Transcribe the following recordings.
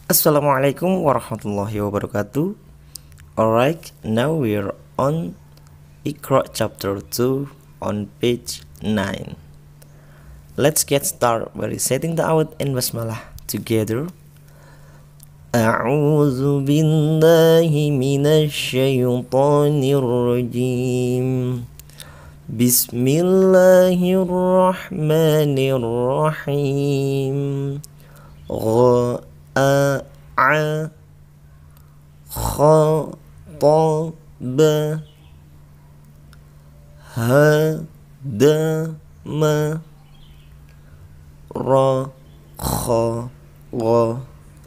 Assalamualaikum warahmatullahi wabarakatuh. Alright, now we're on Iqro chapter 2 on page 9. Let's get started by reciting the awad and basmalah together. A'udzu billahi minasy syaithanir rajim. Bismillahirrahmanirrahim. A khatab hadama rakha.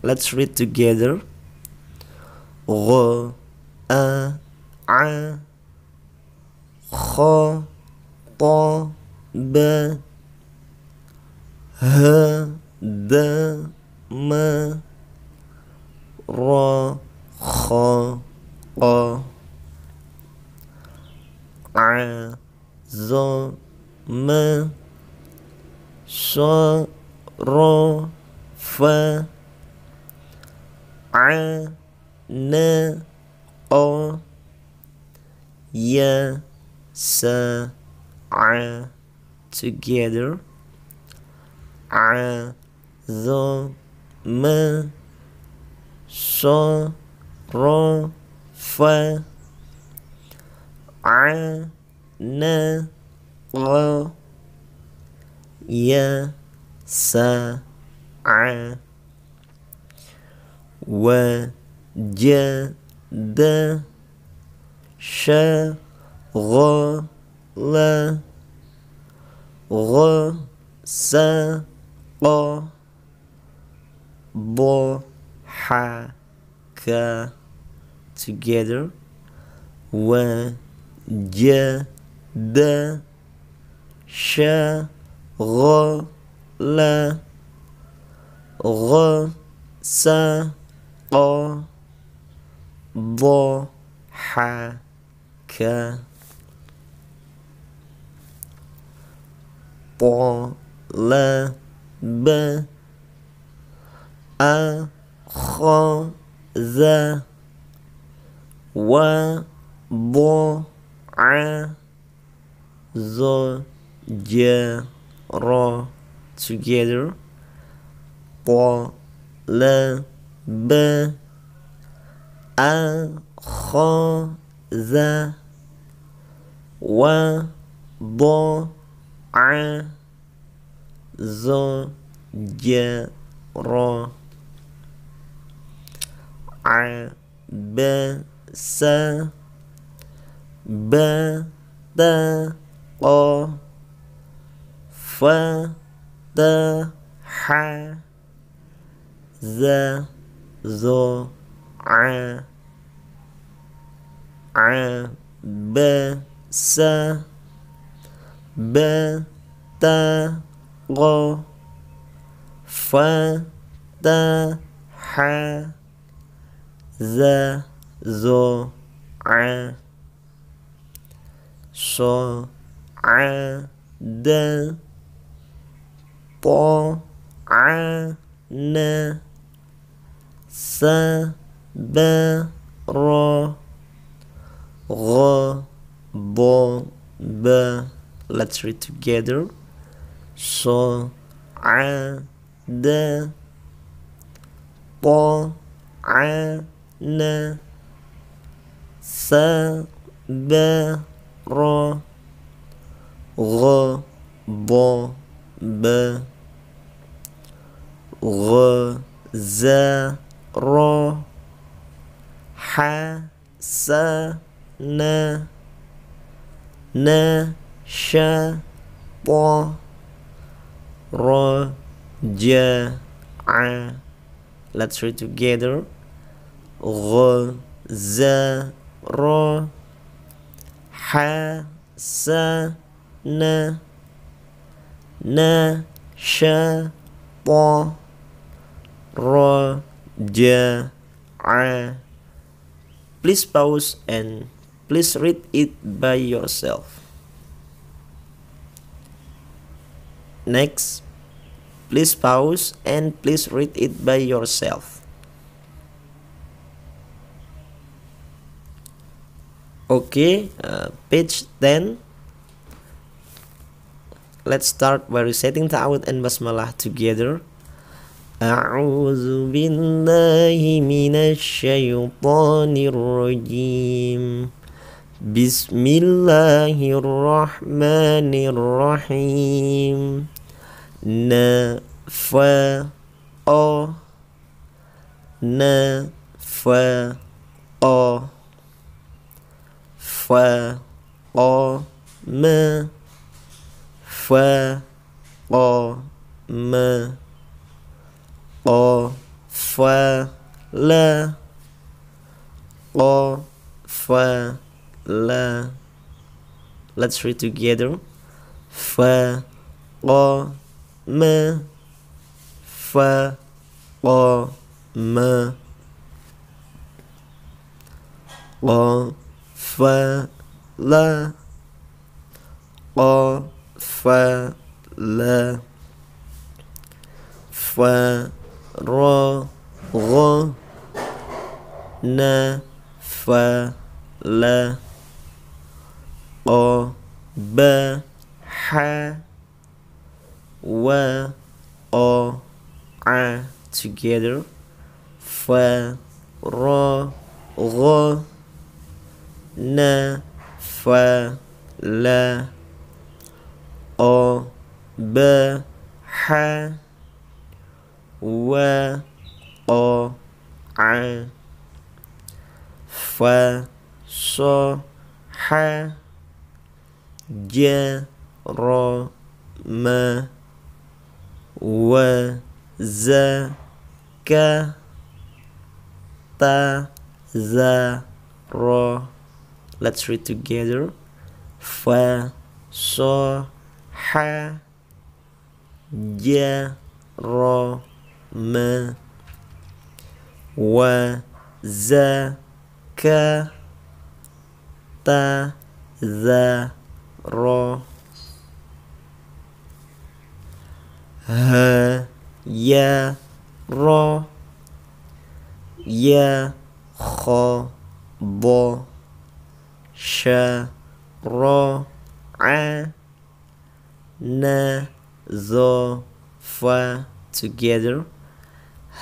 Let's read together. A khatab hadama rakha. Azama sarafa ana yasa'a. Together. Azama sarafa ana yasa'a. Wajada syaghala ghasaqa dhahaka. Together. Wajada syaghala ghasaqa dhahaka. Talaba akhadha wada'a zajara. Together. Talaba akhadha wada'a zajara. Abasa bataqa fataha zaza'a. Abasa bataqa fataha zaza'a. Sa'ada ta'ana sabara ghadaba. Let's read together. Sa'ada ta'ana sabara ghadaba. Ghazara hasana nashata raja'a. Let's read together. Ghazara hasana nashata raja'a. Please pause and please read it by yourself. Next, please pause and please read it by yourself. Okay, page 10. Let's start by reciting ta'awud and basmalah together. A'udzu billahi minasy syaithanir rajim. Bismillahirrahmanirrahim. Nafa o nafa o fa o ma fa o ma o fa la o fa la. Let's read together. Fa o ma fa o ma o fa la o fa la fa ro gho na fa la o ba ha wa o a. Together. Fa ro gho na fa la o ba ha wa o a. Fa so ha ja ro ma wa za ka ta za ro. Let's read together. Fa so ha ja ro ma wa za ka ta za ro. Ha ya ro ya kho bo sha ro a na zo fa. Together.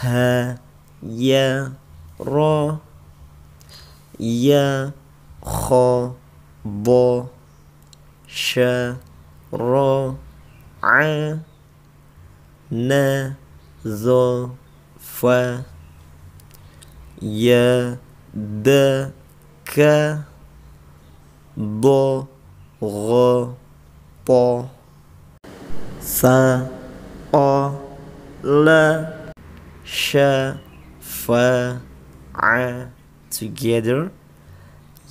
Ha ya ro ya kho bo sha ro a na zo fa. Ya da ka bo gho po sa o la sha fa a. Together.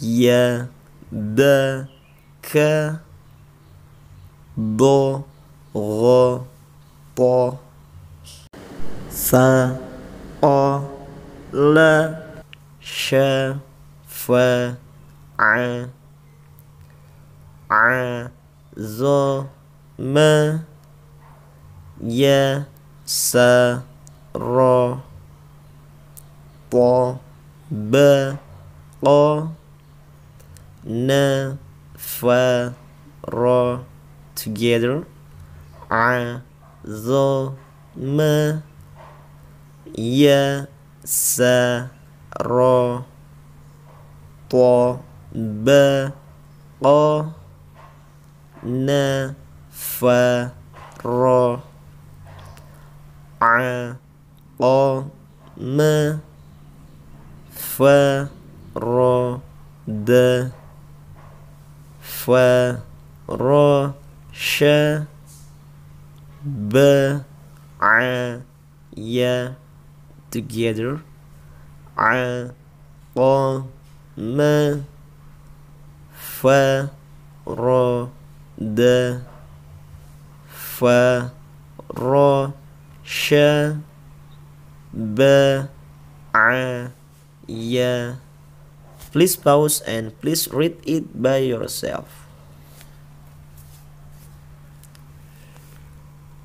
Ya da ka bo gho po sa o la sha fa a. A zo ma ya sa ro po ba o na fa ro. Together. A zo ma ya sa ro po ba o na fa ro. A o ma fa ro da fa ro sha ba a ya. Together. A o ma fa ro da fa ro sha ba a ya. Please pause and please read it by yourself.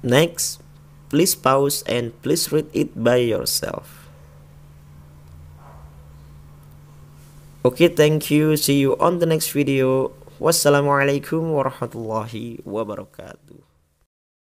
Next, please pause and please read it by yourself. Okay, thank you. See you on the next video. Wassalamualaikum warahmatullahi wabarakatuh.